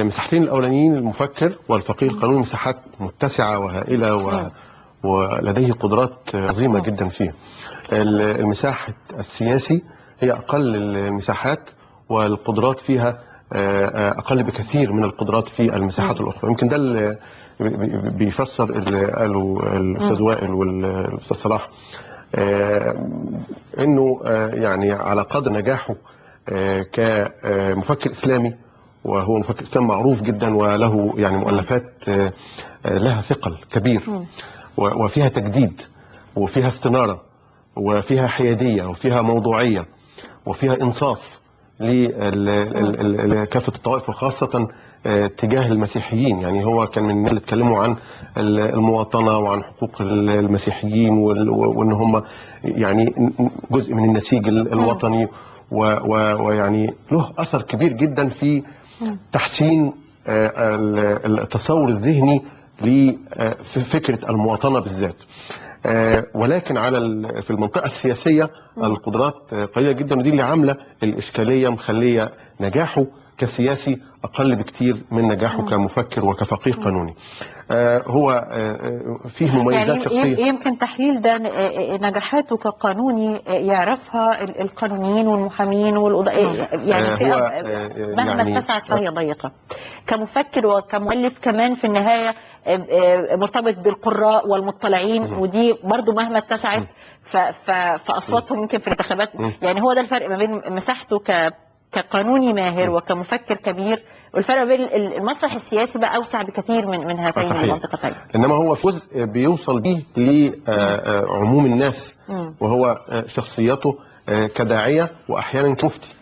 المساحتين الاولانيين المفكر والفقيه القانوني مساحات متسعه وهائله ولديه قدرات عظيمه جدا فيها. المساحه السياسي هي اقل المساحات والقدرات فيها اقل بكثير من القدرات في المساحات الاخرى. يمكن ده اللي بيفسر اللي قاله الاستاذ وائل والاستاذ صلاح، انه يعني على قدر نجاحه كمفكر اسلامي، وهو مفكر اسلامي معروف جدا وله يعني مؤلفات لها ثقل كبير وفيها تجديد وفيها استنارة وفيها حيادية وفيها موضوعية وفيها إنصاف لكافة الطوائف وخاصة تجاه المسيحيين. يعني هو كان من الناس اللي اتكلموا عن المواطنة وعن حقوق المسيحيين وان هم يعني جزء من النسيج الوطني، ويعني له أثر كبير جدا في تحسين التصور الذهني لفكرة المواطنة بالذات. ولكن على في المنطقة السياسية القدرات قليلة جدا، ودي اللي عاملة الإشكالية مخلية نجاحه كسياسي أقل بكتير من نجاحه كمفكر وكفقيه قانوني. هو فيه مميزات يعني شخصية. يمكن تحليل ده نجاحاته كقانوني يعرفها القانونيين والمحامين والقضاء، يعني مهما اتسعت فهي ضيقة. كمفكر وكمؤلف كمان في النهاية مرتبط بالقراء والمطلعين، ودي برضو مهما اتسعت فأصواتهم يمكن في الانتخابات. يعني هو ده الفرق ما بين مساحته كقانوني ماهر وكمفكر كبير، والفرق بين المسرح السياسي بقى اوسع بكثير من هاتين المنطقتين. انما هو في جزء بيوصل به لعموم الناس، وهو شخصيته كداعية واحيانا كمفتي.